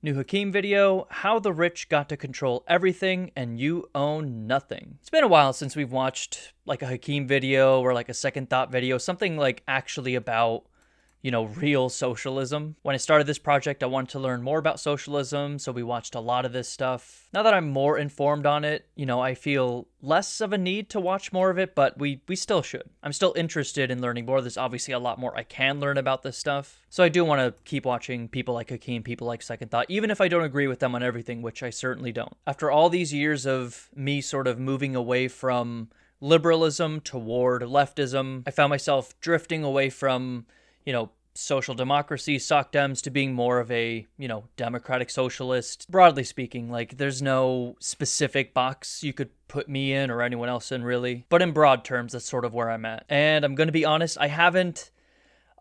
New Hakeem video, how the rich got to control everything and you own nothing. It's been a while since we've watched like a Hakeem video or like a second thought video, something like actually about, real socialism. When I started this project, I wanted to learn more about socialism, so we watched a lot of this stuff. Now that I'm more informed on it, I feel less of a need to watch more of it, but we still should. I'm still interested in learning more. There's obviously a lot more I can learn about this stuff. So I do want to keep watching people like Hakeem, people like Second Thought, even if I don't agree with them on everything, which I certainly don't. After all these years of me sort of moving away from liberalism toward leftism, I found myself drifting away from social democracy, soc dems, to being more of a, democratic socialist. Broadly speaking, like there's no specific box you could put me in or anyone else in really. But in broad terms, that's sort of where I'm at. And I'm going to be honest, I haven't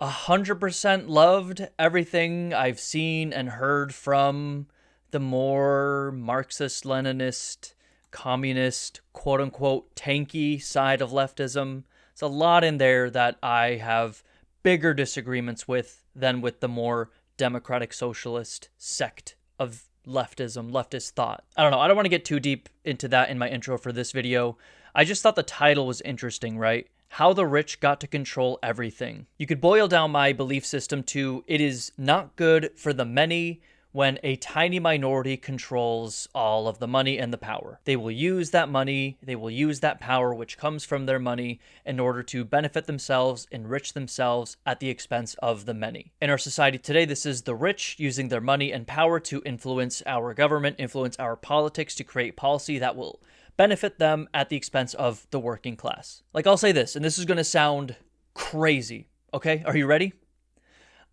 100% loved everything I've seen and heard from the more Marxist-Leninist, communist, quote-unquote, tanky side of leftism. There's a lot in there that I have bigger disagreements with than with the more democratic socialist sect of leftism, leftist thought. I don't know. I don't want to get too deep into that in my intro for this video. I just thought the title was interesting, right? How the rich got to control everything. You could boil down my belief system to it is not good for the many when a tiny minority controls all of the money and the power. They will use that money, they will use that power which comes from their money in order to benefit themselves, enrich themselves at the expense of the many. In our society today, this is the rich using their money and power to influence our government, influence our politics, to create policy that will benefit them at the expense of the working class. Like, I'll say this, and this is going to sound crazy, okay? Are you ready?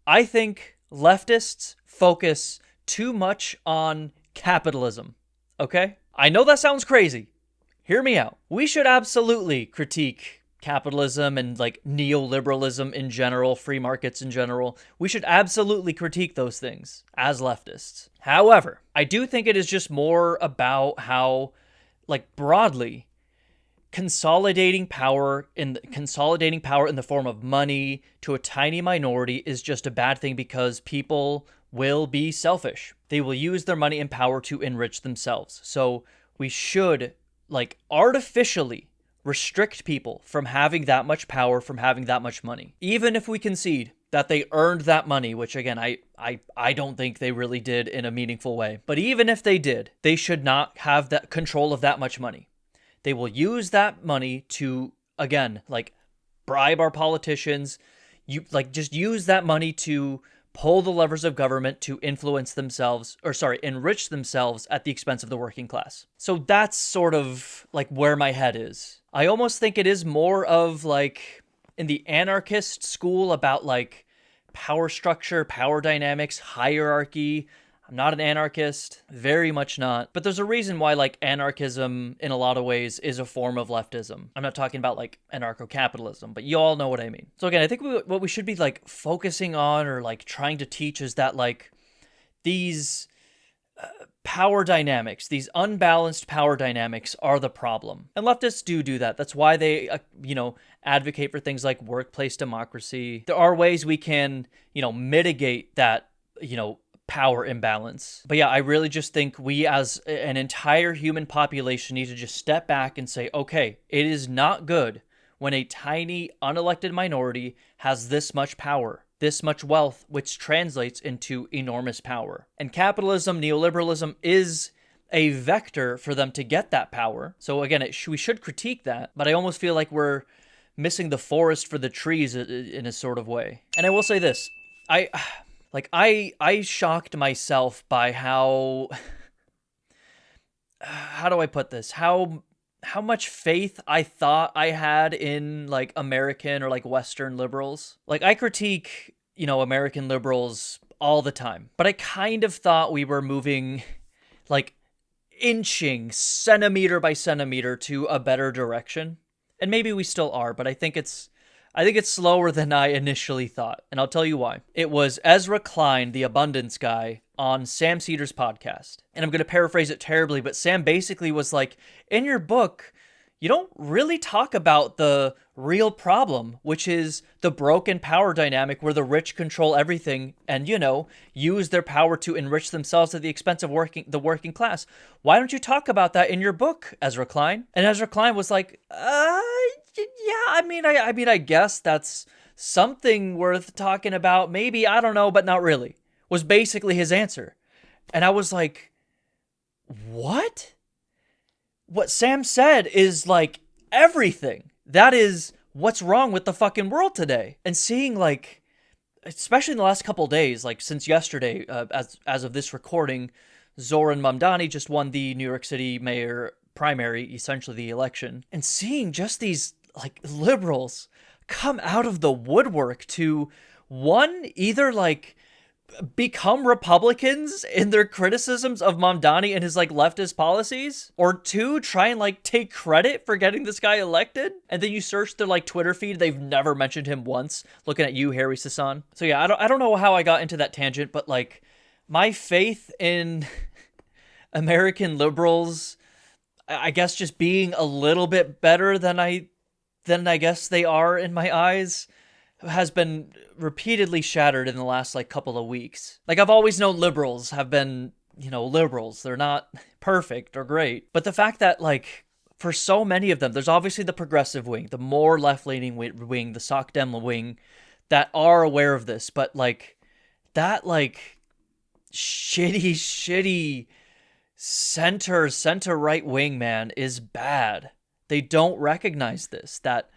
I think leftists focus too much on capitalism, okay? I know that sounds crazy. Hear me out. We should absolutely critique capitalism and like neoliberalism in general, free markets in general. We should absolutely critique those things as leftists. However, I do think it is just more about how, like, broadly, consolidating power in the form of money to a tiny minority is just a bad thing because people will be selfish. They will use their money and power to enrich themselves. So we should, like, artificially restrict people from having that much power, from having that much money. Even if we concede that they earned that money, which again, I don't think they really did in a meaningful way. But even if they did, they should not have that control of that much money. They will use that money to, again, like, bribe our politicians. Just use that money to pull the levers of government to enrich themselves at the expense of the working class. So that's sort of like where my head is. I almost think it is more of like in the anarchist school about like power structure, power dynamics, hierarchy. I'm not an anarchist, very much not. But there's a reason why like anarchism in a lot of ways is a form of leftism. I'm not talking about like anarcho-capitalism, but you all know what I mean. So again, I think what we should be like focusing on or like trying to teach is that like these power dynamics, these unbalanced power dynamics are the problem. And leftists do that. That's why they, advocate for things like workplace democracy. There are ways we can, mitigate that, power imbalance. But yeah, I really just think we as an entire human population need to just step back and say, okay, it is not good when a tiny unelected minority has this much power, this much wealth, which translates into enormous power. And capitalism, neoliberalism is a vector for them to get that power. So again, we should critique that, but I almost feel like we're missing the forest for the trees in a sort of way. And I will say this, I shocked myself by how do I put this? How much faith I thought I had in like American or like Western liberals. Like I critique, American liberals all the time, but I kind of thought we were moving like inching centimeter by centimeter to a better direction. And maybe we still are, but I think it's slower than I initially thought, and I'll tell you why. It was Ezra Klein, the abundance guy, on Sam Seder's podcast. And I'm going to paraphrase it terribly, but Sam basically was like, in your book, you don't really talk about the real problem, which is the broken power dynamic where the rich control everything and, use their power to enrich themselves at the expense of the working class. Why don't you talk about that in your book, Ezra Klein? And Ezra Klein was like, yeah, I guess that's something worth talking about. Maybe, I don't know, but not really, was basically his answer. And I was like, what? What Sam said is like everything. That is what's wrong with the fucking world today. And seeing like, especially in the last couple days, like since yesterday, as of this recording, Zoran Mamdani just won the New York City mayor primary, essentially the election. And seeing just these like liberals come out of the woodwork to, one, either like become Republicans in their criticisms of Mamdani and his like leftist policies, or two, try and like take credit for getting this guy elected. And then you search their like Twitter feed, they've never mentioned him once. Looking at you, Harry Sasson. So yeah, I don't know how I got into that tangent, but like my faith in American liberals, I guess just being a little bit better than I guess they are in my eyes, has been repeatedly shattered in the last like couple of weeks. Like I've always known liberals have been, liberals. They're not perfect or great. But the fact that like for so many of them, there's obviously the progressive wing, the more left-leaning wing, the Soc Dem wing that are aware of this. But like that like shitty center right wing, man, is bad. They don't recognize this, that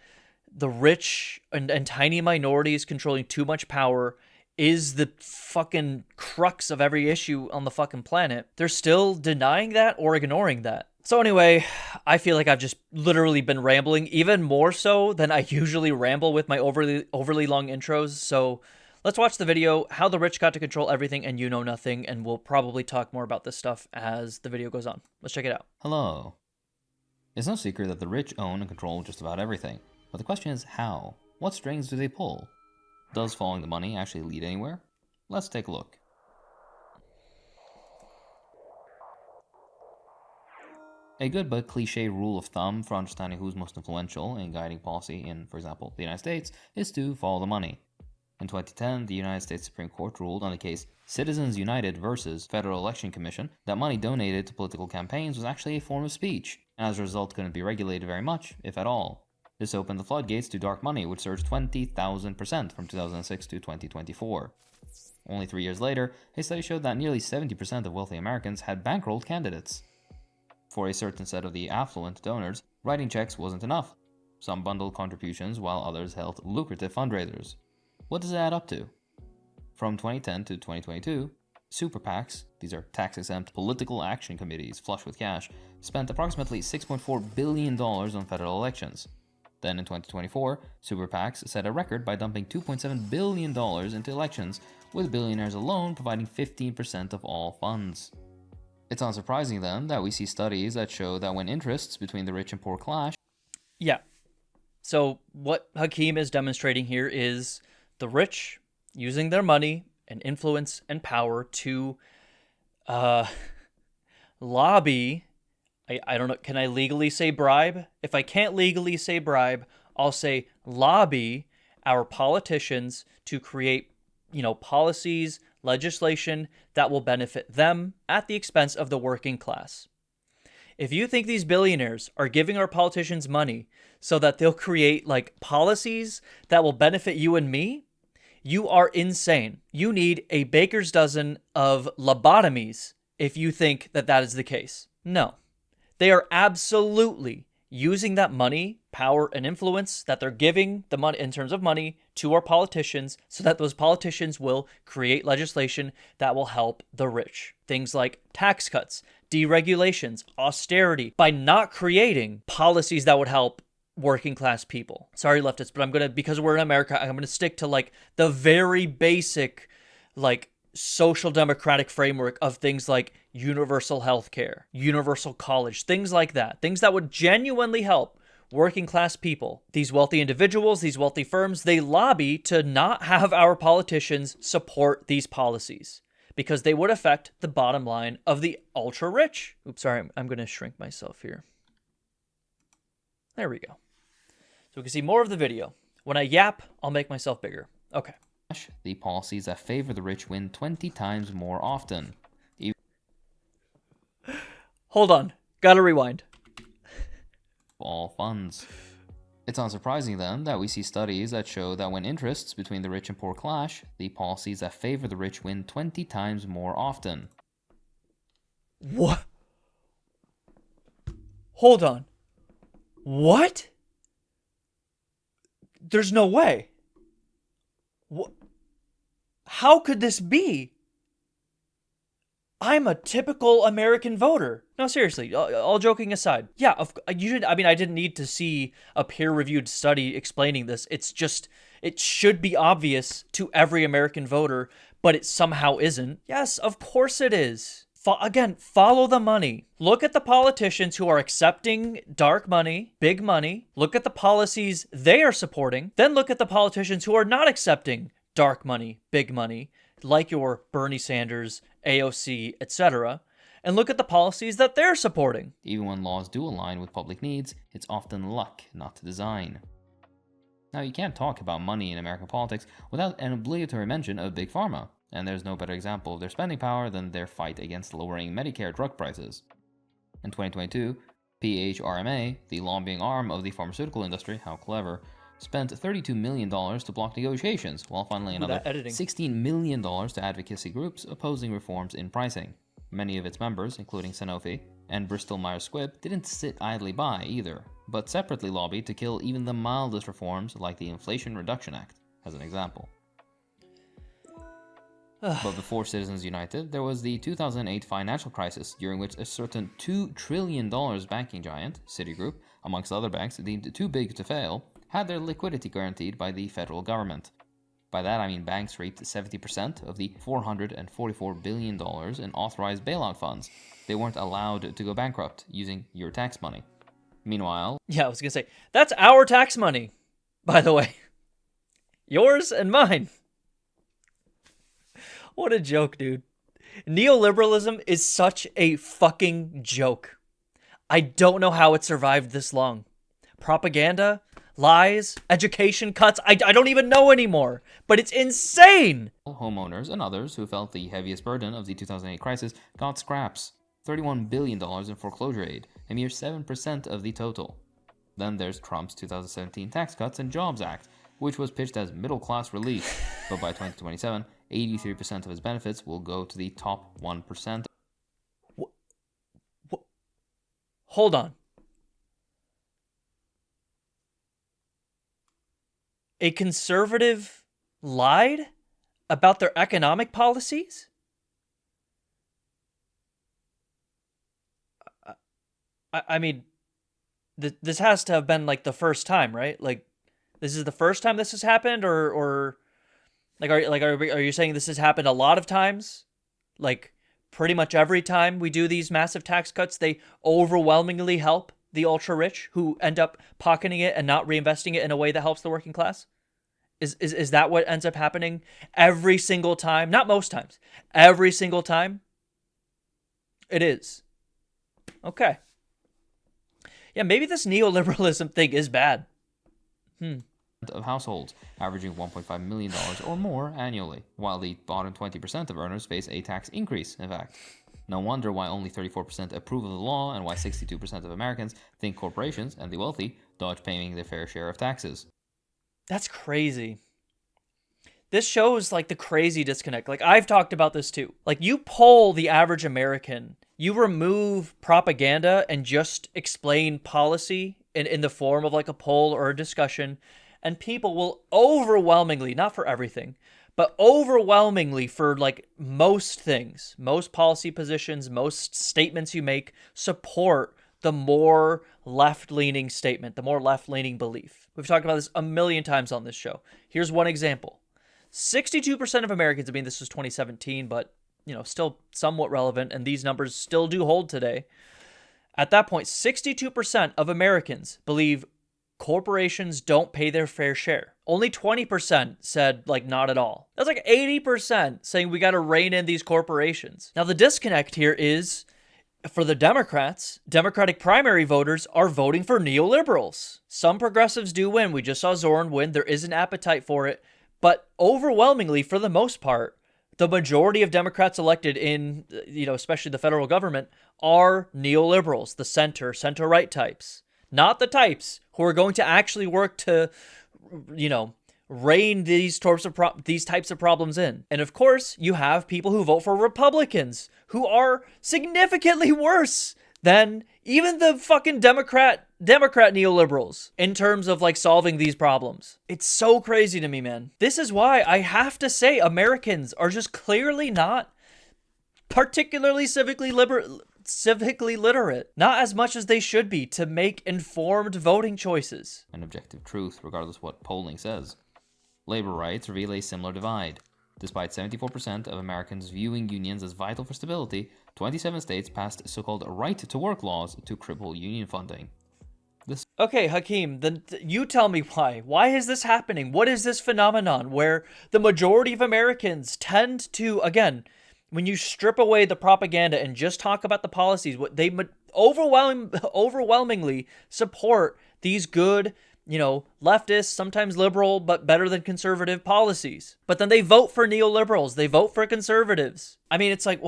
the rich and tiny minorities controlling too much power is the fucking crux of every issue on the fucking planet. They're still denying that or ignoring that. So anyway, I feel like I've just literally been rambling, even more so than I usually ramble with my overly long intros. So let's watch the video, How the Rich Got to Control Everything and You Know Nothing, and we'll probably talk more about this stuff as the video goes on. Let's check it out. Hello. It's no secret that the rich own and control just about everything. But the question is how? What strings do they pull? Does following the money actually lead anywhere? Let's take a look. A good but cliche rule of thumb for understanding who's most influential in guiding policy in, for example, the United States is to follow the money. In 2010, the United States Supreme Court ruled on the case Citizens United versus Federal Election Commission that money donated to political campaigns was actually a form of speech, and as a result couldn't be regulated very much, if at all. This opened the floodgates to dark money, which surged 20,000% from 2006 to 2024. Only 3 years later, a study showed that nearly 70% of wealthy Americans had bankrolled candidates. For a certain set of the affluent donors, writing checks wasn't enough. Some bundled contributions, while others held lucrative fundraisers. What does it add up to? From 2010 to 2022, super PACs, these are tax-exempt political action committees flush with cash, spent approximately $6.4 billion on federal elections. Then in 2024, super PACs set a record by dumping $2.7 billion into elections, with billionaires alone providing 15% of all funds. It's unsurprising then that we see studies that show that when interests between the rich and poor clash... Yeah. So what Hakeem is demonstrating here is the rich using their money and influence and power to lobby... I don't know, can I legally say bribe? If I can't legally say bribe, I'll say lobby our politicians to create, policies, legislation that will benefit them at the expense of the working class. If you think these billionaires are giving our politicians money so that they'll create like policies that will benefit you and me, you are insane. You need a baker's dozen of lobotomies if you think that that is the case. No. They are absolutely using that money, power, and influence that they're giving the money in terms of money to our politicians so that those politicians will create legislation that will help the rich. Things like tax cuts, deregulations, austerity, by not creating policies that would help working class people. Sorry, leftists, but because we're in America, I'm going to stick to like the very basic, like social democratic framework of things like universal health care, universal college, things like that. Things that would genuinely help working class people. These wealthy individuals, these wealthy firms, they lobby to not have our politicians support these policies because they would affect the bottom line of the ultra rich. Oops, sorry, I'm going to shrink myself here. There we go. So we can see more of the video. When I yap, I'll make myself bigger. Okay. The policies that favor the rich win 20 times more often. Hold on. Gotta rewind. All funds. It's unsurprising then that we see studies that show that when interests between the rich and poor clash, the policies that favor the rich win 20 times more often. What? Hold on. What? There's no way. What? How could this be? I'm a typical American voter. No, seriously, all joking aside. Yeah, I didn't need to see a peer-reviewed study explaining this. It's just, it should be obvious to every American voter, but it somehow isn't. Yes, of course it is. Again, follow the money. Look at the politicians who are accepting dark money, big money. Look at the policies they are supporting. Then look at the politicians who are not accepting dark money, big money, like your Bernie Sanders, AOC, etc., and look at the policies that they're supporting. Even when laws do align with public needs, it's often luck, not design. Now, you can't talk about money in American politics without an obligatory mention of Big Pharma, and there's no better example of their spending power than their fight against lowering Medicare drug prices. In 2022, PHRMA, the lobbying arm of the pharmaceutical industry, how clever, spent $32 million to block negotiations, while funneling another $16 million to advocacy groups opposing reforms in pricing. Many of its members, including Sanofi and Bristol-Myers Squibb, didn't sit idly by either, but separately lobbied to kill even the mildest reforms like the Inflation Reduction Act, as an example. But before Citizens United, there was the 2008 financial crisis, during which a certain $2 trillion banking giant, Citigroup, amongst other banks deemed too big to fail, had their liquidity guaranteed by the federal government. By that I mean banks reaped 70% of the $444 billion in authorized bailout funds. They weren't allowed to go bankrupt using your tax money. Meanwhile... Yeah, I was going to say, that's our tax money, by the way. Yours and mine. What a joke, dude. Neoliberalism is such a fucking joke. I don't know how it survived this long. Propaganda, lies, education cuts, I don't even know anymore. But it's insane! Homeowners and others who felt the heaviest burden of the 2008 crisis got scraps. $31 billion in foreclosure aid, a mere 7% of the total. Then there's Trump's 2017 Tax Cuts and Jobs Act, which was pitched as middle-class relief, but by 2027, 83% of its benefits will go to the top 1%. Hold on. A conservative lied about their economic policies? I mean, this has to have been like the first time, right? Like, this is the first time this has happened, or are you saying this has happened a lot of times? Like, pretty much every time we do these massive tax cuts, they overwhelmingly help the ultra rich who end up pocketing it and not reinvesting it in a way that helps the working class? Is that what ends up happening every single time? Not most times. Every single time? It is. Okay. Yeah, maybe this neoliberalism thing is bad. Of households, averaging $1.5 million or more annually, while the bottom 20% of earners face a tax increase, in fact. No wonder why only 34% approve of the law and why 62% of Americans think corporations and the wealthy dodge paying their fair share of taxes. That's crazy. This shows like the crazy disconnect. Like, I've talked about this too. Like, you poll the average American, you remove propaganda and just explain policy in the form of like a poll or a discussion, and people will overwhelmingly, not for everything, but overwhelmingly for like most things, most policy positions, most statements you make, support the more left-leaning statement, the more left-leaning belief. We've talked about this a million times on this show. Here's one example. 62% of Americans, I mean, this was 2017, but, you know, still somewhat relevant, and these numbers still do hold today. At that point, 62% of Americans believe corporations don't pay their fair share. Only 20% said, like, not at all. That's like 80% saying we got to rein in these corporations. Now, the disconnect here is for the Democrats, Democratic primary voters are voting for neoliberals. Some progressives do win. We just saw Zorn win. There is an appetite for it. But overwhelmingly, for the most part, the majority of Democrats elected in, especially the federal government, are neoliberals, the center-right types. Not the types who are going to actually work to, rein these types of problems in. And of course, you have people who vote for Republicans who are significantly worse than even the fucking Democrat neoliberals in terms of like solving these problems. It's so crazy to me, man. This is why I have to say Americans are just clearly not particularly civically literate, not as much as they should be to make informed voting choices. An objective truth, regardless of what polling says. Labor rights reveal a similar divide. Despite 74% of Americans viewing unions as vital for stability, 27 states passed so-called right-to-work laws to cripple union funding. Okay, Hakeem, then you tell me why. Why is this happening? What is this phenomenon where the majority of Americans tend to, again, when you strip away the propaganda and just talk about the policies, what they overwhelmingly support these good, leftist, sometimes liberal, but better than conservative policies. But then they vote for neoliberals. They vote for conservatives. I mean, it's like,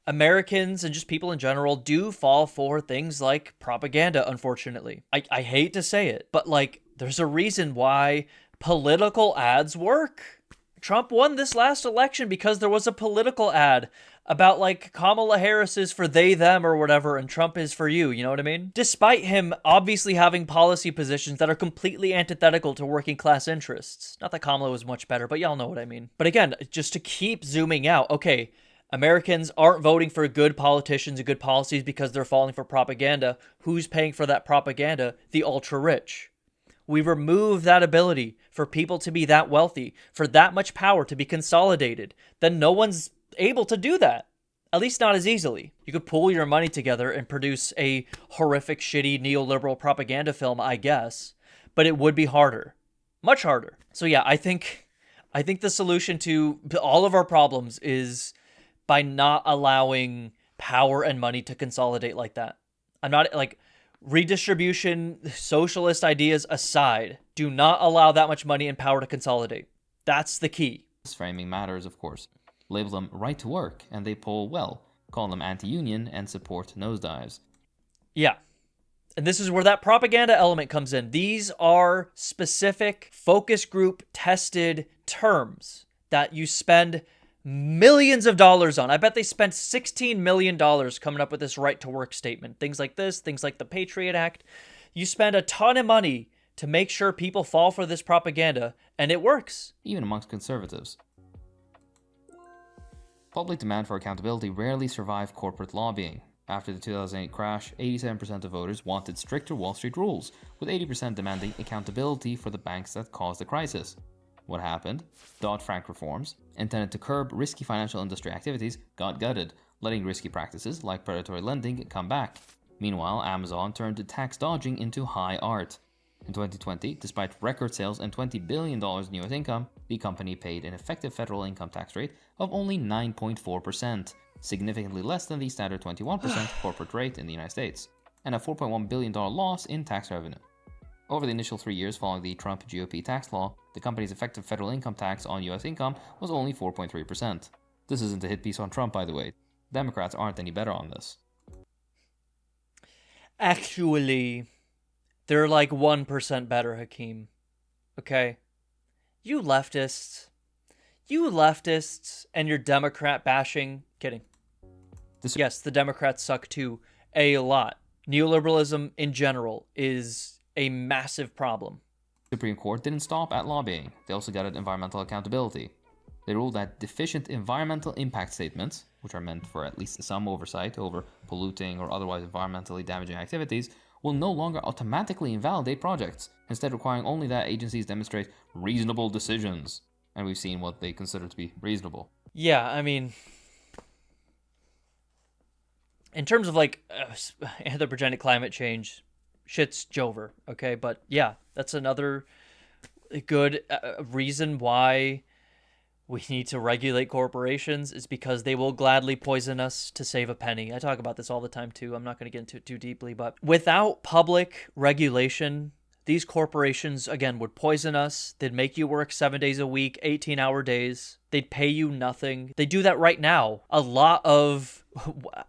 Americans and just people in general do fall for things like propaganda, unfortunately. I hate to say it, but like, there's a reason why political ads work. Trump won this last election because there was a political ad about like Kamala Harris is for they, them, or whatever, and Trump is for you, you know what I mean? Despite him obviously having policy positions that are completely antithetical to working class interests. Not that Kamala was much better, but y'all know what I mean. But again, just to keep zooming out, okay, Americans aren't voting for good politicians and good policies because they're falling for propaganda. Who's paying for that propaganda? The ultra-rich. We remove that ability for people to be that wealthy, for that much power to be consolidated. Then no one's able to do that. At least not as easily. You could pool your money together and produce a horrific, shitty neoliberal propaganda film, I guess. But it would be harder. Much harder. So yeah, I think the solution to all of our problems is by not allowing power and money to consolidate like that. I'm not like redistribution, socialist ideas aside, do not allow that much money and power to consolidate. That's the key. This framing matters, of course. Label them right to work and they poll well. Call them anti-union and support nosedives. Yeah. And this is where that propaganda element comes in. These are specific focus group tested terms that you spend millions of dollars on. I bet they spent $16 million coming up with this right to work statement. Things like this, things like the Patriot Act. You spend a ton of money to make sure people fall for this propaganda, and it works. Even amongst conservatives. Public demand for accountability rarely survived corporate lobbying. After the 2008 crash, 87% of voters wanted stricter Wall Street rules, with 80% demanding accountability for the banks that caused the crisis. What happened? Dodd-Frank reforms, intended to curb risky financial industry activities, got gutted, letting risky practices like predatory lending come back. Meanwhile, Amazon turned tax dodging into high art. In 2020, despite record sales and $20 billion in US income, the company paid an effective federal income tax rate of only 9.4%, significantly less than the standard 21% corporate rate in the United States, and a $4.1 billion loss in tax revenue. Over the initial 3 years following the Trump GOP tax law, the company's effective federal income tax on US income was only 4.3%. This isn't a hit piece on Trump, by the way. Democrats aren't any better on this. Actually, they're like 1% better, Hakeem. Okay? You leftists and your Democrat bashing. Kidding. Yes, the Democrats suck too. A lot. Neoliberalism in general is a massive problem. The Supreme Court didn't stop at lobbying. They also gutted environmental accountability. They ruled that deficient environmental impact statements, which are meant for at least some oversight over polluting or otherwise environmentally damaging activities, will no longer automatically invalidate projects, instead requiring only that agencies demonstrate reasonable decisions. And we've seen what they consider to be reasonable. Yeah, I mean, in terms of like anthropogenic climate change, shit's Jover, okay? But yeah, that's another good reason why we need to regulate corporations is because they will gladly poison us to save a penny. I talk about this all the time too. I'm not going to get into it too deeply, but without public regulation, these corporations, again, would poison us. They'd make you work 7 days a week, 18-hour days. They'd pay you nothing. They do that right now. A lot of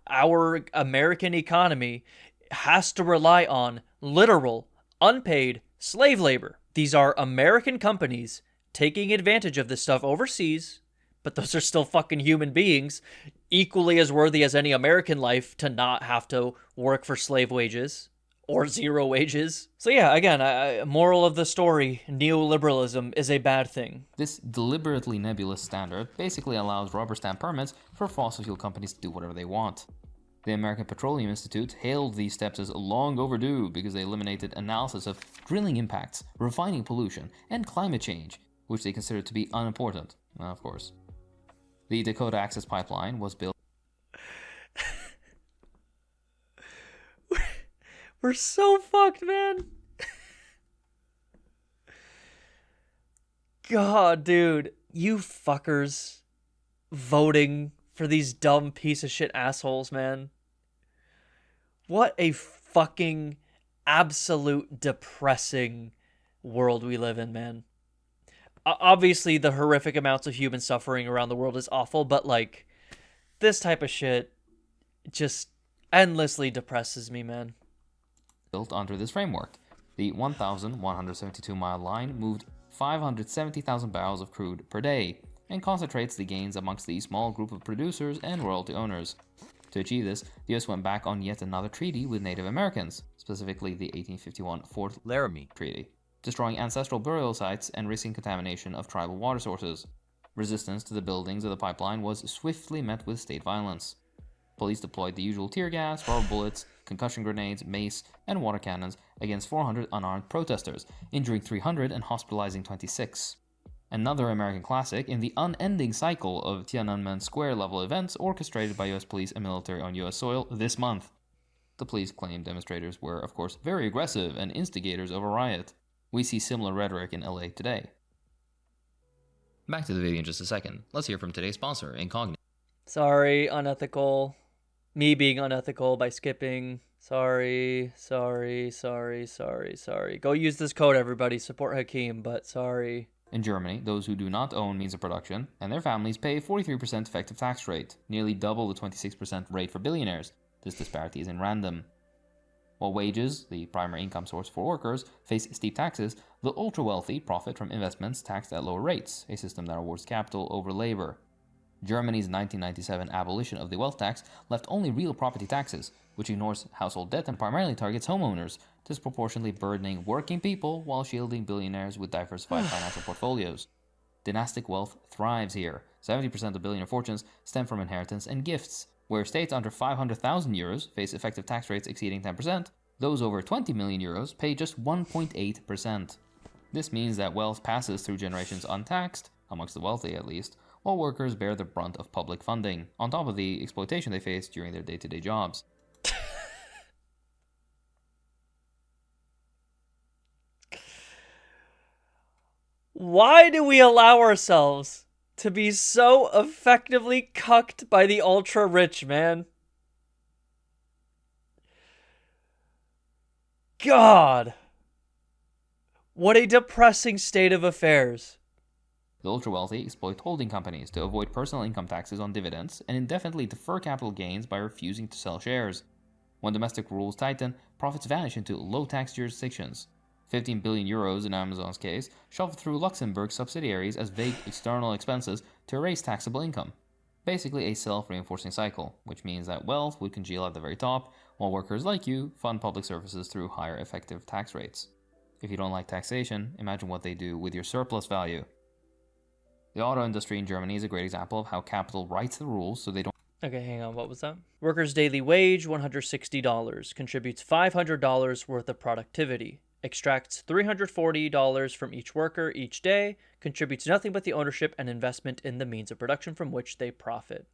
our American economy has to rely on literal, unpaid slave labor. These are American companies taking advantage of this stuff overseas, but those are still fucking human beings, equally as worthy as any American life to not have to work for slave wages or zero wages. So yeah, again, moral of the story, neoliberalism is a bad thing. This deliberately nebulous standard basically allows rubber stamp permits for fossil fuel companies to do whatever they want. The American Petroleum Institute hailed these steps as long overdue because they eliminated analysis of drilling impacts, refining pollution, and climate change, which they considered to be unimportant, of course. The Dakota Access Pipeline was built. We're so fucked, man. God, dude. You fuckers voting for these dumb piece of shit assholes, man. What a fucking absolute depressing world we live in, man. Obviously, the horrific amounts of human suffering around the world is awful, but, like, this type of shit just endlessly depresses me, man. Built under this framework. The 1,172-mile line moved 570,000 barrels of crude per day and concentrates the gains amongst the small group of producers and royalty owners. To achieve this, the US went back on yet another treaty with Native Americans, specifically the 1851 Fort Laramie Treaty, destroying ancestral burial sites and risking contamination of tribal water sources. Resistance to the buildings of the pipeline was swiftly met with state violence. Police deployed the usual tear gas, rubber bullets, concussion grenades, mace, and water cannons against 400 unarmed protesters, injuring 300 and hospitalizing 26. Another American classic in the unending cycle of Tiananmen Square-level events orchestrated by US police and military on US soil this month. The police claimed demonstrators were, of course, very aggressive and instigators of a riot. We see similar rhetoric in LA today. Back to the video in just a second. Let's hear from today's sponsor, Incogni. Sorry, unethical. Me being unethical by skipping. Sorry. Go use this code, everybody. Support Hakeem, but sorry. In Germany, those who do not own means of production and their families pay a 43% effective tax rate, nearly double the 26% rate for billionaires. This disparity isn't random. While wages, the primary income source for workers, face steep taxes, the ultra-wealthy profit from investments taxed at lower rates, a system that rewards capital over labor. Germany's 1997 abolition of the wealth tax left only real property taxes, which ignores household debt and primarily targets homeowners, disproportionately burdening working people while shielding billionaires with diversified financial portfolios. Dynastic wealth thrives here. 70% of billionaire fortunes stem from inheritance and gifts. Where states under 500,000 euros face effective tax rates exceeding 10%, those over 20 million euros pay just 1.8%. This means that wealth passes through generations untaxed, amongst the wealthy at least, while workers bear the brunt of public funding, on top of the exploitation they face during their day-to-day jobs. Why do we allow ourselves to be so effectively cucked by the ultra-rich, man? God! What a depressing state of affairs. The ultra-wealthy exploit holding companies to avoid personal income taxes on dividends and indefinitely defer capital gains by refusing to sell shares. When domestic rules tighten, profits vanish into low-tax jurisdictions. 15 billion euros in Amazon's case shoved through Luxembourg subsidiaries as vague external expenses to erase taxable income. Basically a self-reinforcing cycle, which means that wealth would congeal at the very top, while workers like you fund public services through higher effective tax rates. If you don't like taxation, imagine what they do with your surplus value. The auto industry in Germany is a great example of how capital writes the rules so they don't... Okay, hang on, what was that? Worker's daily wage, $160, contributes $500 worth of productivity, extracts $340 from each worker each day, contributes nothing but the ownership and investment in the means of production from which they profit.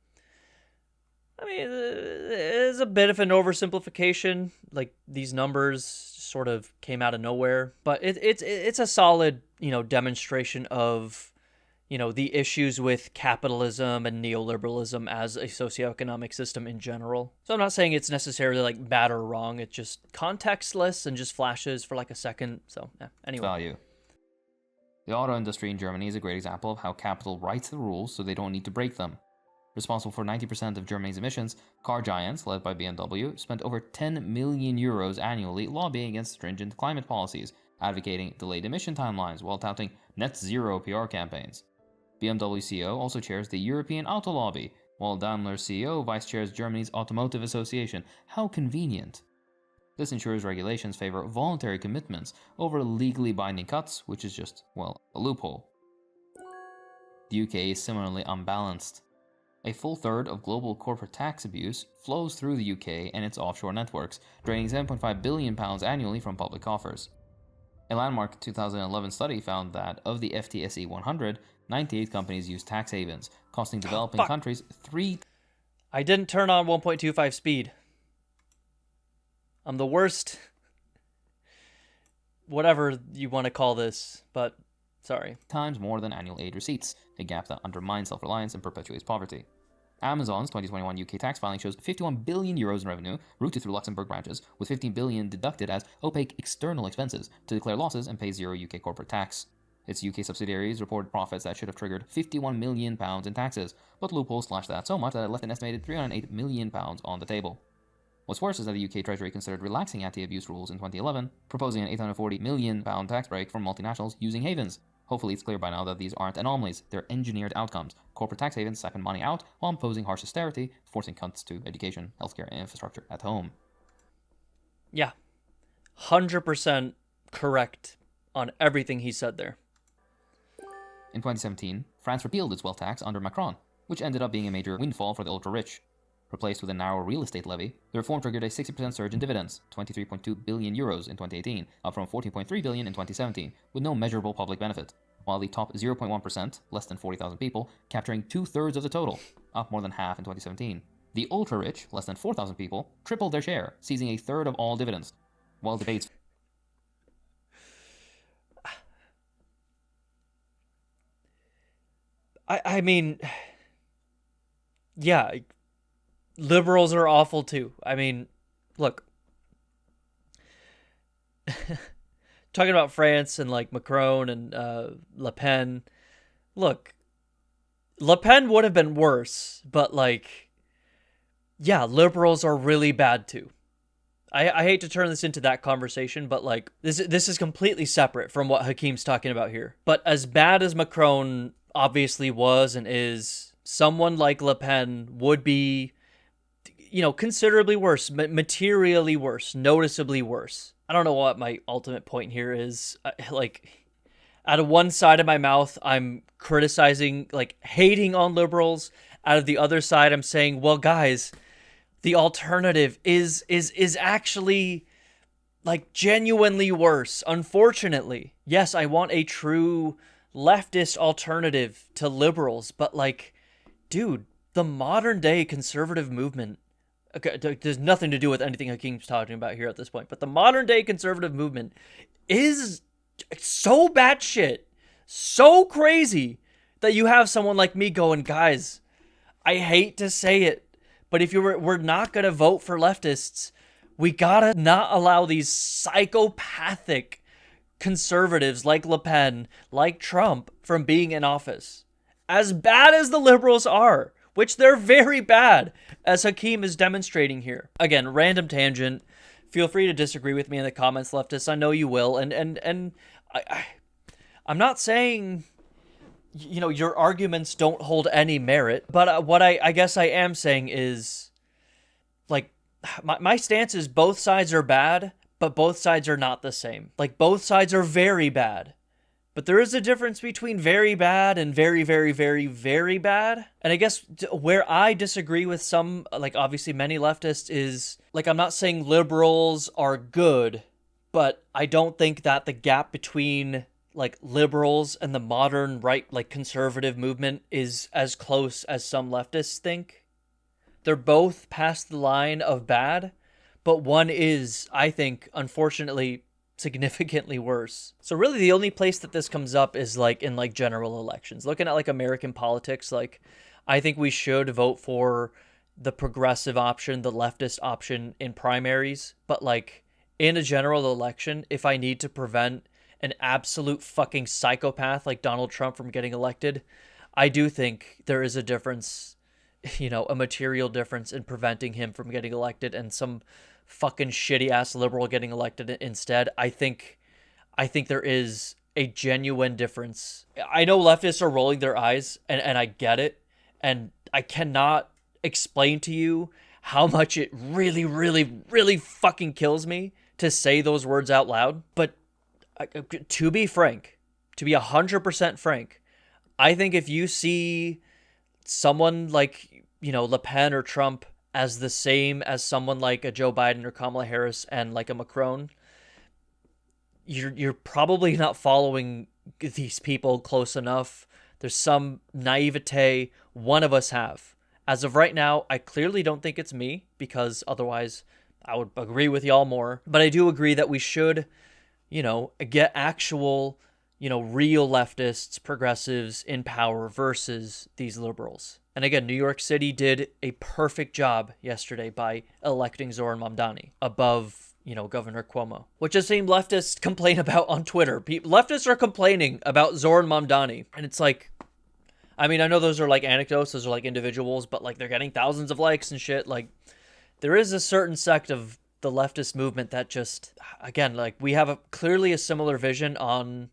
I mean, it's a bit of an oversimplification. Like, these numbers sort of came out of nowhere, but it's a solid, demonstration of, the issues with capitalism and neoliberalism as a socioeconomic system in general. So I'm not saying it's necessarily like bad or wrong. It's just contextless and just flashes for like a second. So anyway. Value. The auto industry in Germany is a great example of how capital writes the rules so they don't need to break them. Responsible for 90% of Germany's emissions, car giants, led by BMW, spent over 10 million euros annually lobbying against stringent climate policies, advocating delayed emission timelines while touting net zero PR campaigns. BMW CEO also chairs the European Auto Lobby, while Daimler CEO vice chairs Germany's Automotive Association. How convenient. This ensures regulations favor voluntary commitments over legally binding cuts, which is just, well, a loophole. The UK is similarly unbalanced. A full third of global corporate tax abuse flows through the UK and its offshore networks, draining £7.5 billion annually from public coffers. A landmark 2011 study found that of the FTSE 100, 98 companies use tax havens, costing developing countries I didn't turn on 1.25 speed. I'm the worst, whatever you want to call this, but sorry. times more than annual aid receipts, a gap that undermines self-reliance and perpetuates poverty. Amazon's 2021 UK tax filing shows 51 billion euros in revenue routed through Luxembourg branches, with 15 billion deducted as opaque external expenses to declare losses and pay zero UK corporate tax. Its UK subsidiaries reported profits that should have triggered £51 million in taxes, but loopholes slashed that so much that it left an estimated £308 million on the table. What's worse is that the UK Treasury considered relaxing anti-abuse rules in 2011, proposing an £840 million tax break for multinationals using havens. Hopefully it's clear by now that these aren't anomalies, they're engineered outcomes. Corporate tax havens siphon money out while imposing harsh austerity, forcing cuts to education, healthcare, and infrastructure at home. Yeah, 100% correct on everything he said there. In 2017, France repealed its wealth tax under Macron, which ended up being a major windfall for the ultra-rich. Replaced with a narrow real estate levy, the reform triggered a 60% surge in dividends, 23.2 billion euros in 2018, up from 14.3 billion in 2017, with no measurable public benefit, while the top 0.1%, less than 40,000 people, capturing 2/3 of the total, up more than half in 2017. The ultra-rich, less than 4,000 people, tripled their share, seizing a third of all dividends, while debates I mean, yeah, liberals are awful too. I mean, look, talking about France and like Macron and Le Pen, look, Le Pen would have been worse, but like, yeah, liberals are really bad too. I hate to turn this into that conversation, but like this is completely separate from what Hakeem's talking about here. But as bad as Macron obviously was and is, someone like Le Pen would be, considerably worse, materially worse, noticeably worse. I don't know what my ultimate point here is. Like, out of one side of my mouth, I'm criticizing, like, hating on liberals. Out of the other side, I'm saying, well, guys, the alternative is actually, like, genuinely worse, unfortunately. Yes, I want a true leftist alternative to liberals, but, like, dude, the modern day conservative movement, okay, there's nothing to do with anything Hakeem's talking about here at this point, but the modern day conservative movement is so batshit, so crazy, that you have someone like me going, guys, I hate to say it, but if we're not gonna vote for leftists, we gotta not allow these psychopathic conservatives like Le Pen, like Trump, from being in office. As bad as the liberals are, which they're very bad, as Hakeem is demonstrating here. Again, random tangent. Feel free to disagree with me in the comments, leftists. I know you will. And I'm not saying, your arguments don't hold any merit. But what I guess I am saying is, like, my stance is both sides are bad, but both sides are not the same. Like, both sides are very bad. But there is a difference between very bad and very, very, very, very bad. And I guess where I disagree with some, like, obviously many leftists is, like, I'm not saying liberals are good, but I don't think that the gap between, like, liberals and the modern right, like, conservative movement is as close as some leftists think. They're both past the line of bad, but one is, I think, unfortunately, significantly worse. So really the only place that this comes up is like in like general elections. Looking at like American politics, like I think we should vote for the progressive option, the leftist option in primaries, but like in a general election, if I need to prevent an absolute fucking psychopath like Donald Trump from getting elected, I do think there is a difference, a material difference in preventing him from getting elected and some fucking shitty ass liberal getting elected instead. I think there is a genuine difference. I know leftists are rolling their eyes and I get it. And I cannot explain to you how much it really, really, really fucking kills me to say those words out loud. But to be frank, to be 100% frank, I think if you see someone like, Le Pen or Trump as the same as someone like a Joe Biden or Kamala Harris and like a Macron, you're probably not following these people close enough. There's some naivete one of us have. As of right now, I clearly don't think it's me, because otherwise I would agree with y'all more. But I do agree that we should, get actual, real leftists, progressives in power versus these liberals. And again, New York City did a perfect job yesterday by electing Zoran Mamdani above, Governor Cuomo, which I've seen leftists complain about on Twitter. Leftists are complaining about Zoran Mamdani. And it's like, I mean, I know those are like anecdotes, those are like individuals, but like they're getting thousands of likes and shit. Like there is a certain sect of the leftist movement that just, again, like we have clearly a similar vision on,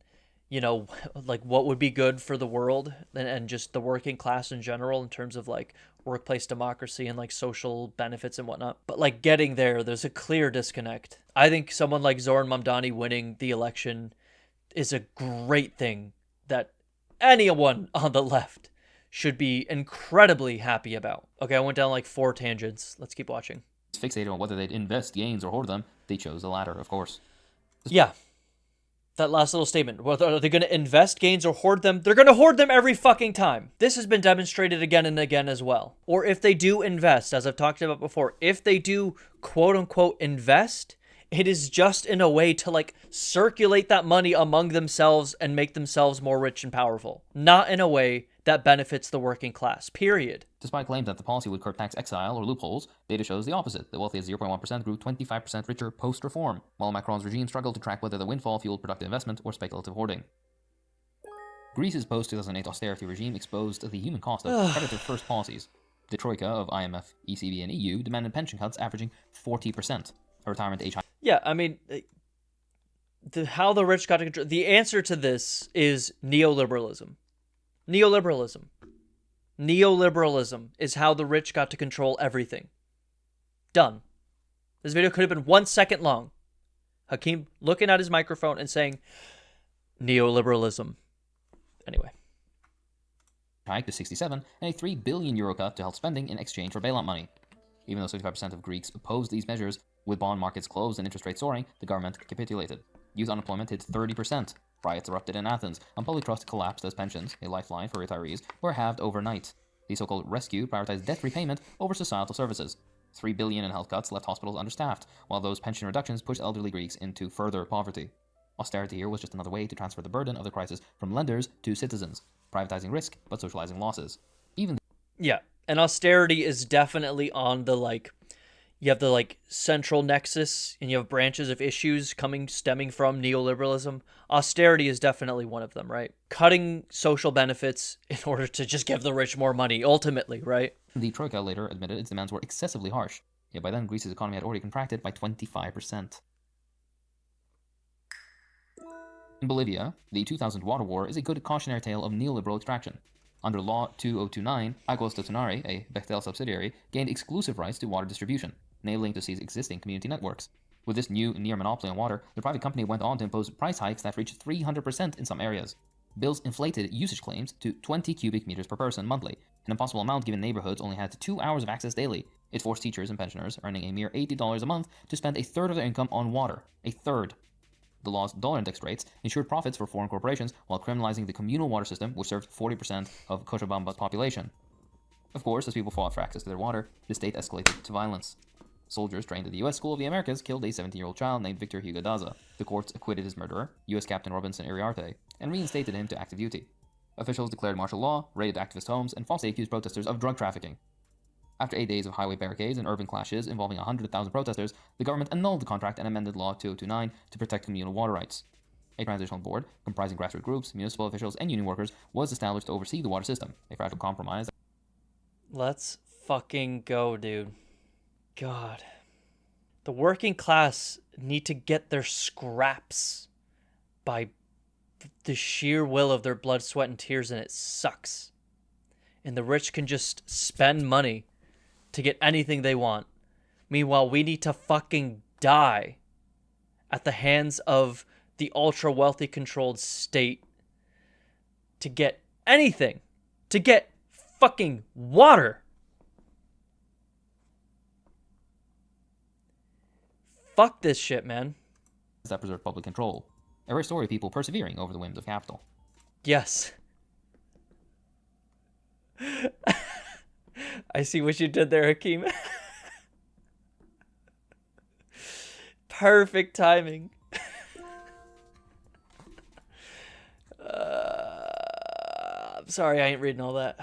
like what would be good for the world and just the working class in general in terms of like workplace democracy and like social benefits and whatnot. But like getting there's a clear disconnect. I think someone like Zoran Mamdani winning the election is a great thing that anyone on the left should be incredibly happy about. Okay, I went down like 4 tangents. Let's keep watching. Fixated on whether they'd invest gains or hoard them, they chose the latter, of course. Yeah. That last little statement. Whether are they going to invest gains or hoard them? They're going to hoard them every fucking time. This has been demonstrated again and again as well. Or if they do invest, as I've talked about before, if they do quote unquote invest, it is just in a way to like circulate that money among themselves and make themselves more rich and powerful. Not in a way that benefits the working class, period. Despite claims that the policy would curb tax exile or loopholes, data shows the opposite. The wealthiest 0.1% grew 25% richer post-reform, while Macron's regime struggled to track whether the windfall fueled productive investment or speculative hoarding. Greece's post-2008 austerity regime exposed the human cost of creditor-first policies. The troika of IMF, ECB, and EU demanded pension cuts averaging 40%, a retirement age high. Yeah, I mean, how the rich got to control. The answer to this is neoliberalism. Neoliberalism. Neoliberalism is how the rich got to control everything. Done. This video could have been 1 second long. Hakeem looking at his microphone and saying, neoliberalism. Anyway. Hike to 67 and a €3 billion cut to health spending in exchange for bailout money. Even though 75% of Greeks opposed these measures, with bond markets closed and interest rates soaring, the government capitulated. Youth unemployment hit 30%. Riots erupted in Athens, and public trust collapsed as pensions, a lifeline for retirees, were halved overnight. The so-called rescue prioritized debt repayment over societal services. $3 billion in health cuts left hospitals understaffed, while those pension reductions pushed elderly Greeks into further poverty. Austerity here was just another way to transfer the burden of the crisis from lenders to citizens, privatizing risk but socializing losses. Yeah, and austerity is definitely on the you have the central nexus and you have branches of issues stemming from neoliberalism. Austerity is definitely one of them, right? Cutting social benefits in order to just give the rich more money, ultimately, right? The Troika later admitted its demands were excessively harsh, yet by then Greece's economy had already contracted by 25%. In Bolivia, the 2000 water war is a good cautionary tale of neoliberal extraction. Under Law 2029, Aguas de Tunari, a Bechtel subsidiary, gained exclusive rights to water distribution, enabling to seize existing community networks. With this new near monopoly on water, the private company went on to impose price hikes that reached 300% in some areas. Bills inflated usage claims to 20 cubic meters per person monthly, an impossible amount given neighborhoods only had 2 hours of access daily. It forced teachers and pensioners earning a mere $80 a month to spend a third of their income on water. A third. The law's dollar index rates ensured profits for foreign corporations while criminalizing the communal water system, which served 40% of Cochabamba's population. Of course, as people fought for access to their water, the state escalated to violence. Soldiers trained at the U.S. School of the Americas killed a 17-year-old child named Victor Hugo Daza. The courts acquitted his murderer, U.S. Captain Robinson Iriarte, and reinstated him to active duty. Officials declared martial law, raided activist homes, and falsely accused protesters of drug trafficking. After 8 days of highway barricades and urban clashes involving 100,000 protesters, the government annulled the contract and amended Law 2029 to protect communal water rights. A transitional board, comprising grassroots groups, municipal officials, and union workers, was established to oversee the water system, a fragile compromise. Let's fucking go, dude. God. The working class need to get their scraps by the sheer will of their blood, sweat, and tears, and it sucks. And the rich can just spend money to get anything they want. Meanwhile, we need to fucking die at the hands of the ultra-wealthy controlled state to get anything. To get fucking water. Fuck this shit, man. That preserved public control. A rare story of people persevering over the whims of capital. Yes. I see what you did there, Hakeem. Perfect timing. I'm sorry, I ain't reading all that.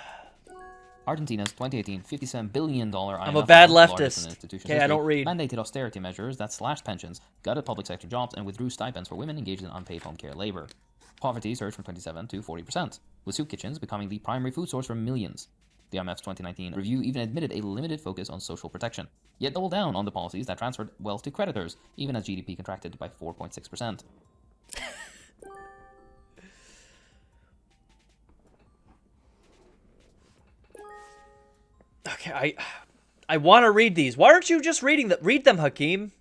Argentina's 2018 $57 billion IMF I'm a bad loan, the largest in the leftist. institution's Okay, I history, don't read. mandated austerity measures that slashed pensions, gutted public sector jobs, and withdrew stipends for women engaged in unpaid home care labor. Poverty surged from 27 to 40%, with soup kitchens becoming the primary food source for millions. The IMF's 2019 review even admitted a limited focus on social protection, yet doubled down on the policies that transferred wealth to creditors, even as GDP contracted by 4.6%. Okay, I want to read these. Why aren't you just reading them? Read them, Hakeem.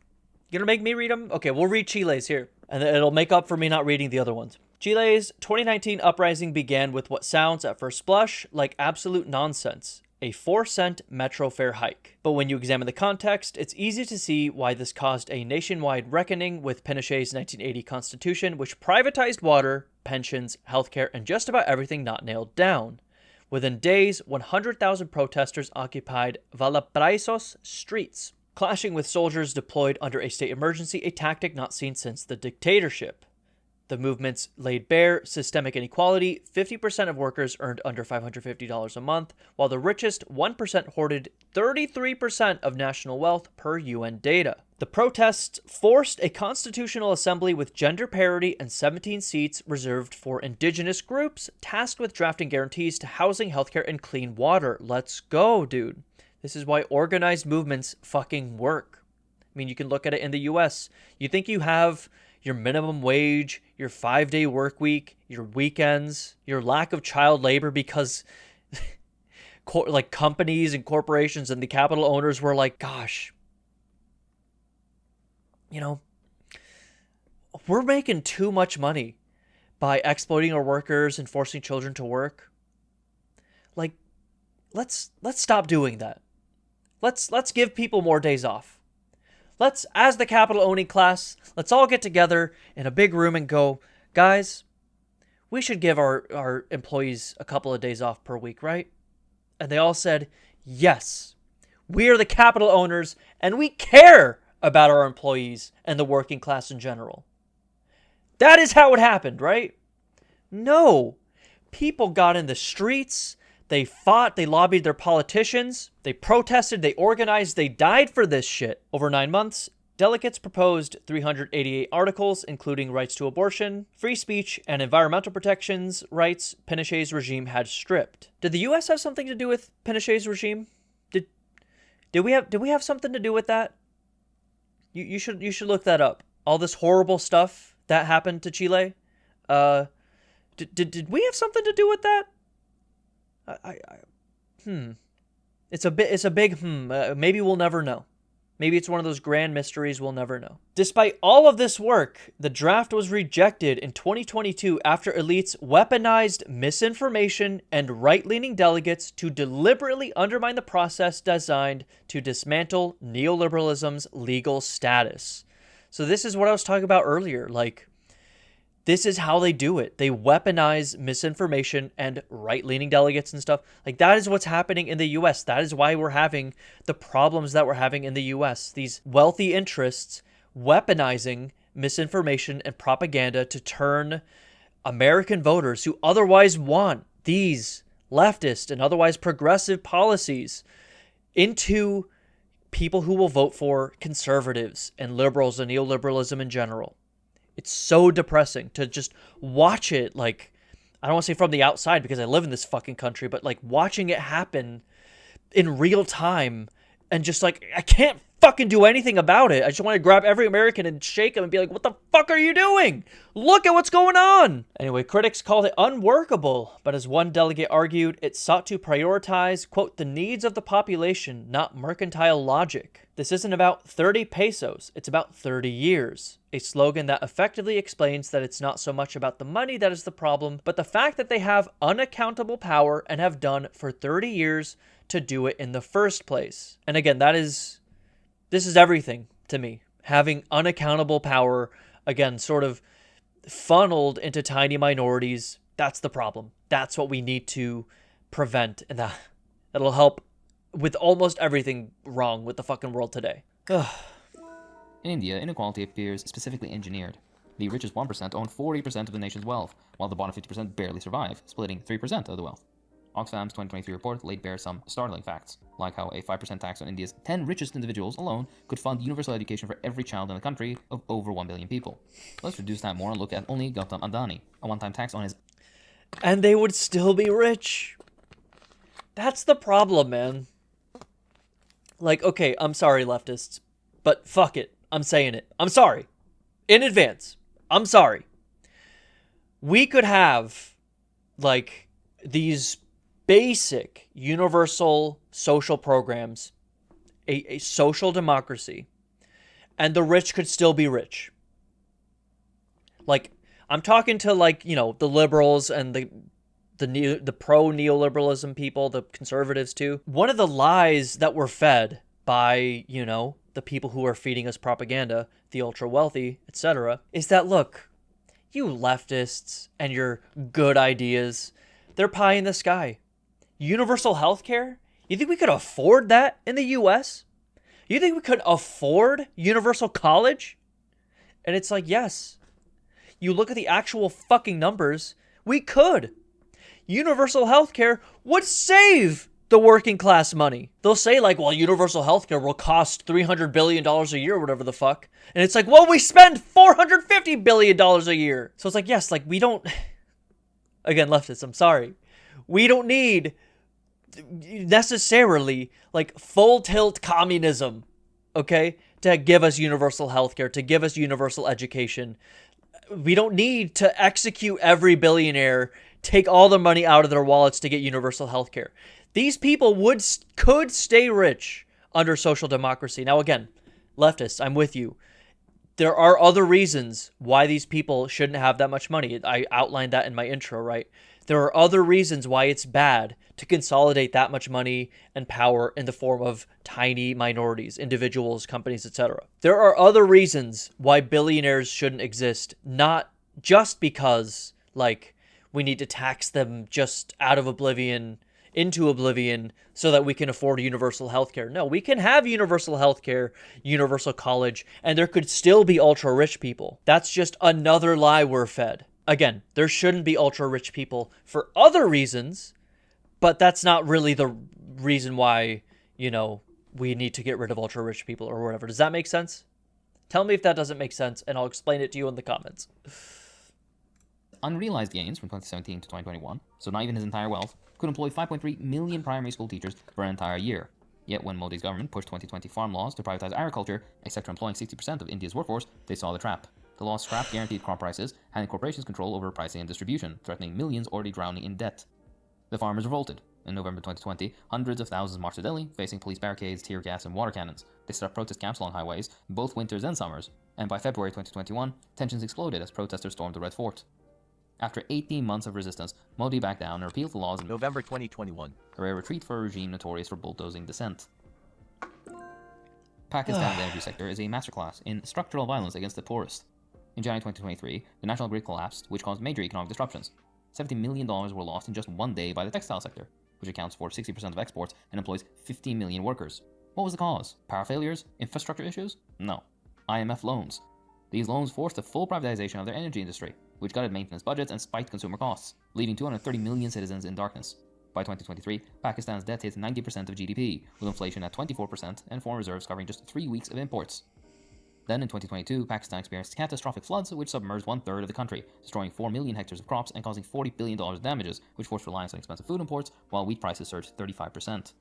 You gonna make me read them? Okay, we'll read Chile's here, and it'll make up for me not reading the other ones. Chile's 2019 uprising began with what sounds at first blush like absolute nonsense, a 4-cent metro fare hike. But when you examine the context, it's easy to see why this caused a nationwide reckoning with Pinochet's 1980 constitution, which privatized water, pensions, healthcare, and just about everything not nailed down. Within days, 100,000 protesters occupied Valparaiso's streets, clashing with soldiers deployed under a state emergency, a tactic not seen since the dictatorship. The movements laid bare systemic inequality. 50% of workers earned under $550 a month, while the richest 1% hoarded 33% of national wealth per UN data. The protests forced a constitutional assembly with gender parity and 17 seats reserved for indigenous groups, tasked with drafting guarantees to housing, healthcare, and clean water. Let's go, dude. This is why organized movements fucking work. I mean, you can look at it in the US. You think you have your minimum wage, your 5-day work week, your weekends, your lack of child labor because like companies and corporations and the capital owners were like, gosh, you know, we're making too much money by exploiting our workers and forcing children to work. Like, let's stop doing that. Let's give people more days off. Let's, as the capital owning class, let's all get together in a big room and go, guys, we should give our employees a couple of days off per week, right? And they all said, yes, we are the capital owners and we care about our employees and the working class in general. That is how it happened, right? No. People got in the streets. They fought, they lobbied their politicians, they protested, they organized, they died for this shit. Over 9 months, delegates proposed 388 articles, including rights to abortion, free speech, and environmental protections rights Pinochet's regime had stripped. Did the U.S. have something to do with Pinochet's regime? Did we have something to do with that? You should look that up. All this horrible stuff that happened to Chile. Did we have something to do with that? It's a big maybe we'll never know. Maybe it's one of those grand mysteries we'll never know. Despite all of this work, the draft was rejected in 2022 after elites weaponized misinformation and right-leaning delegates to deliberately undermine the process designed to dismantle neoliberalism's legal status. So this is what I was talking about earlier. Like, This is how they do it. They weaponize misinformation and right-leaning delegates and stuff. Like, that is what's happening in the US. That is why we're having the problems that we're having in the US. These wealthy interests weaponizing misinformation and propaganda to turn American voters who otherwise want these leftist and otherwise progressive policies into people who will vote for conservatives and liberals and neoliberalism in general. It's so depressing to just watch it, like, I don't want to say from the outside because I live in this fucking country, but like watching it happen in real time and just like, I can't fucking do anything about it. I just want to grab every American and shake them and be like, what the fuck are you doing? Look at what's going on. Anyway, critics called it unworkable, but as one delegate argued, it sought to prioritize, quote, the needs of the population, not mercantile logic. This isn't about 30 pesos, it's about 30 years. A slogan that effectively explains that it's not so much about the money that is the problem, but the fact that they have unaccountable power and have done for 30 years to do it in the first place. And again, this is everything to me. Having unaccountable power, again, sort of funneled into tiny minorities, that's the problem. That's what we need to prevent, and that'll help with almost everything wrong with the fucking world today. In India, inequality appears specifically engineered. The richest 1% own 40% of the nation's wealth, while the bottom 50% barely survive, splitting 3% of the wealth. Oxfam's 2023 report laid bare some startling facts, like how a 5% tax on India's 10 richest individuals alone could fund universal education for every child in the country of over 1 billion people. Let's reduce that more and look at only Gautam Adani, a one-time tax on his... And they would still be rich. That's the problem, man. Like, okay, I'm sorry, leftists, but fuck it. I'm saying it. I'm sorry. In advance. I'm sorry. We could have, like, these basic universal social programs, a social democracy, and the rich could still be rich. Like, I'm talking to, like, you know, the liberals and the pro-neoliberalism people, the conservatives too. One of the lies that we're fed by, you know, the people who are feeding us propaganda, the ultra-wealthy, etc., is that, look, you leftists and your good ideas, they're pie in the sky. Universal health care? You think we could afford that in the US? You think we could afford universal college? And it's like, yes. You look at the actual fucking numbers, we could. Universal health care would save the working class money. They'll say, like, well, universal health care will cost $300 billion a year or whatever the fuck. And it's like, well, we spend $450 billion a year. So it's like, yes, like, we don't... Again, leftists, I'm sorry. We don't need necessarily, like, full tilt communism, okay, to give us universal health care, to give us universal education. We don't need to execute every billionaire, take all the money out of their wallets to get universal health care. These people could stay rich under social democracy. Now, again, leftists, I'm with you. There are other reasons why these people shouldn't have that much money. I outlined that in my intro, right? There are other reasons why it's bad to consolidate that much money and power in the form of tiny minorities, individuals, companies, etc. There are other reasons why billionaires shouldn't exist, not just because, like, we need to tax them just out of oblivion into oblivion so that we can afford universal healthcare. No, we can have universal healthcare, universal college, and there could still be ultra-rich people. That's just another lie we're fed. Again, there shouldn't be ultra-rich people for other reasons, but that's not really the reason why, you know, we need to get rid of ultra-rich people or whatever. Does that make sense? Tell me if that doesn't make sense, and I'll explain it to you in the comments. Unrealized gains from 2017 to 2021, so not even his entire wealth, could employ 5.3 million primary school teachers for an entire year. Yet when Modi's government pushed 2020 farm laws to privatize agriculture, a sector employing 60% of India's workforce, they saw the trap. The law scrapped guaranteed crop prices, handing corporations control over pricing and distribution, threatening millions already drowning in debt. The farmers revolted. In November 2020, hundreds of thousands marched to Delhi, facing police barricades, tear gas, and water cannons. They set up protest camps along highways, both winters and summers, and by February 2021, tensions exploded as protesters stormed the Red Fort. After 18 months of resistance, Modi backed down and repealed the laws in November 2021. A rare retreat for a regime notorious for bulldozing dissent. Pakistan's energy sector is a masterclass in structural violence against the poorest. In January 2023, the national grid collapsed, which caused major economic disruptions. $70 million were lost in just one day by the textile sector, which accounts for 60% of exports and employs 15 million workers. What was the cause? Power failures? Infrastructure issues? No. IMF loans. These loans forced a full privatization of their energy industry, which gutted maintenance budgets and spiked consumer costs, leaving 230 million citizens in darkness. By 2023, Pakistan's debt hit 90% of GDP, with inflation at 24% and foreign reserves covering just 3 weeks of imports. Then in 2022, Pakistan experienced catastrophic floods which submerged 1/3 of the country, destroying 4 million hectares of crops and causing $40 billion in damages, which forced reliance on expensive food imports, while wheat prices surged 35%.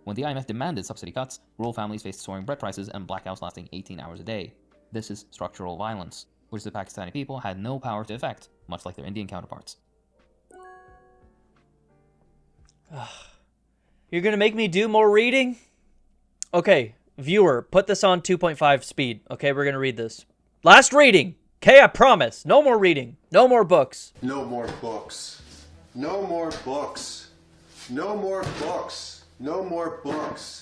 When the IMF demanded subsidy cuts, rural families faced soaring bread prices and blackouts lasting 18 hours a day. This is structural violence, which the Pakistani people had no power to effect, much like their Indian counterparts. You're gonna make me do more reading? Okay, viewer, put this on 2.5 speed. Okay, we're gonna read this. Last reading! Okay, I promise. No more reading. No more books. No more books. No more books. No more books. No more books.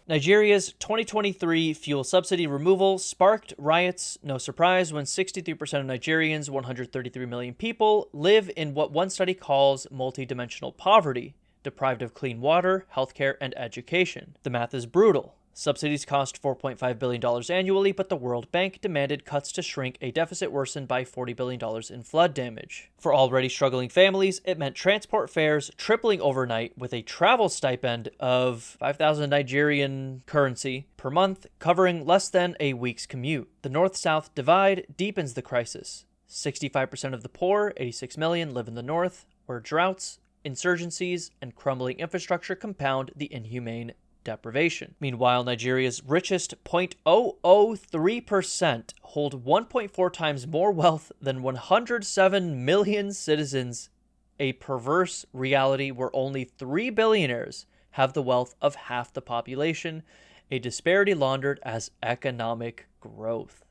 Nigeria's 2023 fuel subsidy removal sparked riots. No surprise when 63% of Nigerians, 133 million people, live in what one study calls multidimensional poverty, deprived of clean water, healthcare, and education. The math is brutal. Subsidies cost $4.5 billion annually, but the World Bank demanded cuts to shrink a deficit worsened by $40 billion in flood damage. For already struggling families, it meant transport fares tripling overnight with a travel stipend of 5,000 Nigerian currency per month, covering less than a week's commute. The North-South divide deepens the crisis. 65% of the poor, 86 million, live in the North, where droughts, insurgencies, and crumbling infrastructure compound the inhumane deprivation. Meanwhile, Nigeria's richest 0.003% hold 1.4 times more wealth than 107 million citizens, a perverse reality where only 3 billionaires have the wealth of half the population, a disparity laundered as economic growth.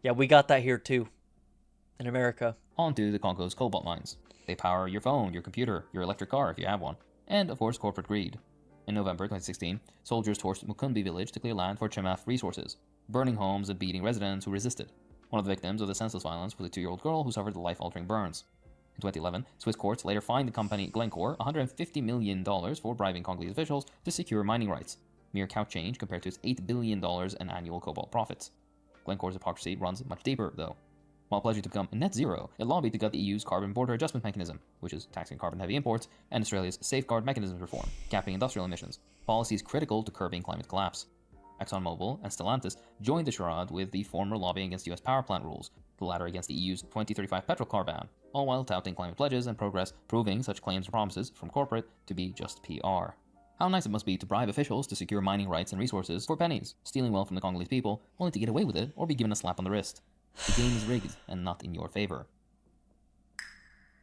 Yeah, we got that here too, in America. On to the Congo's cobalt mines. They power your phone, your computer, your electric car if you have one, and of course corporate greed. In November 2016, soldiers torched Mukumbi village to clear land for Chemaf resources, burning homes and beating residents who resisted. One of the victims of the senseless violence was a 2-year-old girl who suffered life-altering burns. In 2011, Swiss courts later fined the company Glencore $150 million for bribing Congolese officials to secure mining rights, mere count change compared to its $8 billion in annual cobalt profits. Glencore's hypocrisy runs much deeper, though. While pledging to become net zero, it lobbied to gut the EU's carbon border adjustment mechanism, which is taxing carbon-heavy imports, and Australia's safeguard mechanisms reform, capping industrial emissions, policies critical to curbing climate collapse. ExxonMobil and Stellantis joined the charade with the former lobbying against US power plant rules, the latter against the EU's 2035 petrol car ban, all while touting climate pledges and progress, proving such claims and promises from corporate to be just PR. How nice it must be to bribe officials to secure mining rights and resources for pennies, stealing wealth from the Congolese people, only to get away with it or be given a slap on the wrist. The game is rigged and not in your favor.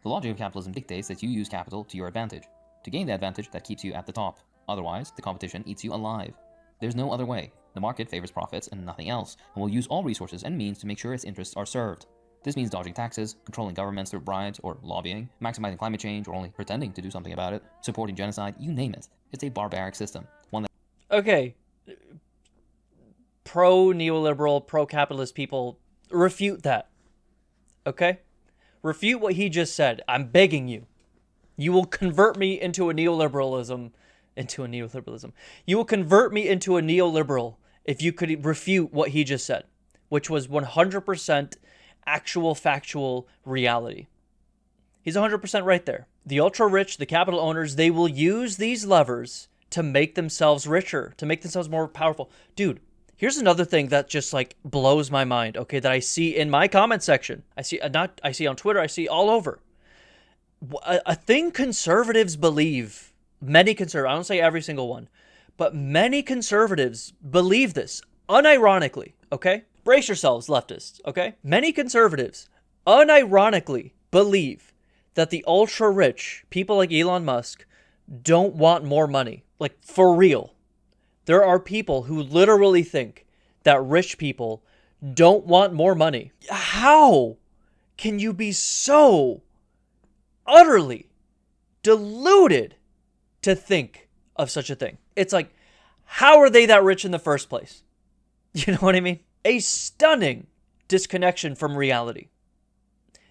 The logic of capitalism dictates that you use capital to your advantage, to gain the advantage that keeps you at the top. Otherwise, the competition eats you alive. There's no other way. The market favors profits and nothing else, and will use all resources and means to make sure its interests are served. This means dodging taxes, controlling governments through bribes or lobbying, maximizing climate change or only pretending to do something about it, supporting genocide, you name it. It's a barbaric system. One that Okay. Pro-neoliberal, pro-capitalist people, refute that. Okay? Refute what he just said. I'm begging you. You will convert me into a neoliberalism. You will convert me into a neoliberal if you could refute what he just said, which was 100% actual factual reality. He's 100% right there. The ultra-rich, the capital owners, they will use these levers to make themselves richer, to make themselves more powerful. Dude, here's another thing that just like blows my mind, okay, that I see in my comment section. I see on Twitter, I see all over. A thing conservatives believe, many conservatives, I don't say every single one, but many conservatives believe this, unironically, okay? Brace yourselves, leftists, okay? Many conservatives unironically believe that the ultra-rich, people like Elon Musk, don't want more money. Like, for real. There are people who literally think that rich people don't want more money. How can you be so utterly deluded to think of such a thing? It's like, how are they that rich in the first place? You know what I mean? A stunning disconnection from reality.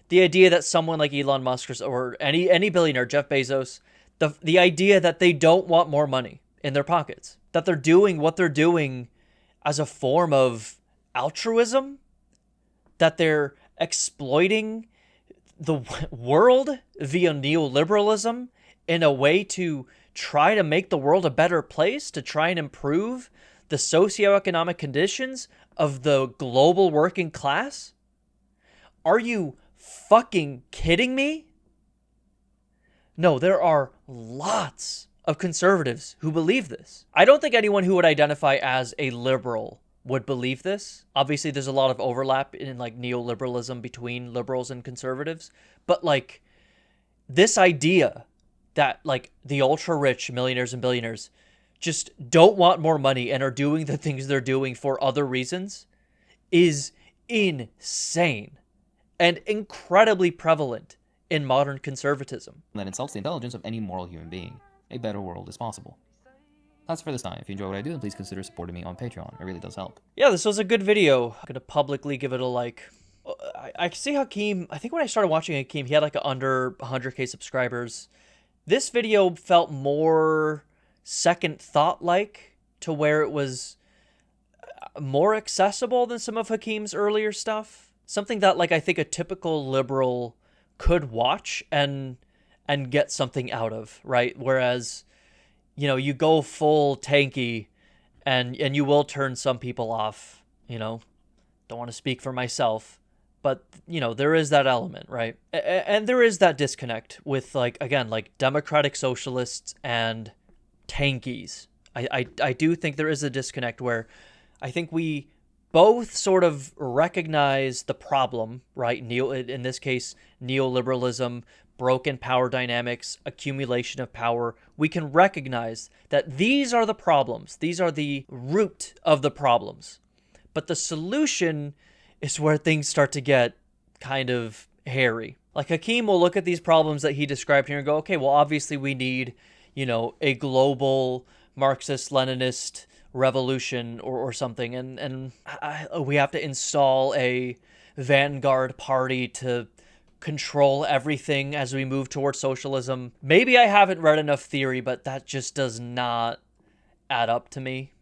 The idea that someone like Elon Musk or any billionaire, Jeff Bezos, the idea that they don't want more money in their pockets, that they're doing what they're doing as a form of altruism, that they're exploiting the world via neoliberalism in a way to try to make the world a better place, to try and improve the socioeconomic conditions of the global working class? Are you fucking kidding me? No, there are lots of conservatives who believe this. I don't think anyone who would identify as a liberal would believe this. Obviously, there's a lot of overlap in like neoliberalism between liberals and conservatives, but like this idea that like the ultra rich millionaires and billionaires just don't want more money and are doing the things they're doing for other reasons is insane and incredibly prevalent in modern conservatism. That insults the intelligence of any moral human being. A better world is possible. That's for this time. If you enjoy what I do, then please consider supporting me on Patreon. It really does help. Yeah, this was a good video. I'm gonna publicly give it a like. I see Hakeem, I think when I started watching Hakeem, he had like under 100k subscribers. This video felt more second thought-like, to where it was more accessible than some of Hakeem's earlier stuff. Something that like I think a typical liberal could watch and get something out of, right? Whereas, you know, you go full tanky and you will turn some people off, you know. Don't want to speak for myself, but, you know, there is that element, right? And there is that disconnect with, like, again, like democratic socialists and tankies. I do think there is a disconnect where I think we both sort of recognize the problem, right? In this case, neoliberalism, broken power dynamics, accumulation of power. We can recognize that these are the problems. These are the root of the problems. But the solution is where things start to get kind of hairy. Like Hakeem will look at these problems that he described here and go, okay, well, obviously we need, you know, a global Marxist-Leninist revolution or something, and we have to install a vanguard party to control everything as we move towards socialism. Maybe I haven't read enough theory, but that just does not add up to me.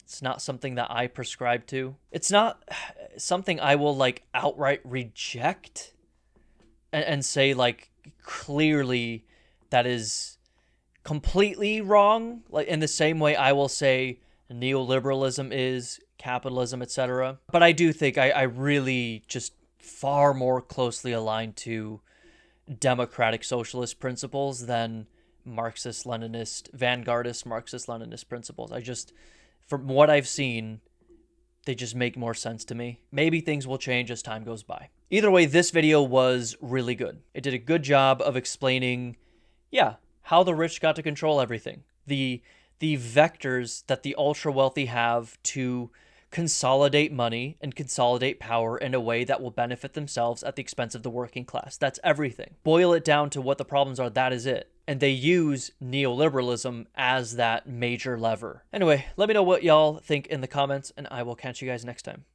It's not something that I prescribe to. It's not something I will like outright reject and say like clearly that is completely wrong. Like in the same way I will say neoliberalism is, capitalism, etc. But I do think I really just far more closely aligned to democratic socialist principles than Marxist-Leninist, vanguardist Marxist-Leninist principles. I just, from what I've seen, they just make more sense to me. Maybe things will change as time goes by. Either way, this video was really good. It did a good job of explaining, yeah, how the rich got to control everything. The vectors that the ultra-wealthy have to consolidate money and consolidate power in a way that will benefit themselves at the expense of the working class. That's everything. Boil it down to what the problems are, that is it. And they use neoliberalism as that major lever. Anyway, let me know what y'all think in the comments, and I will catch you guys next time.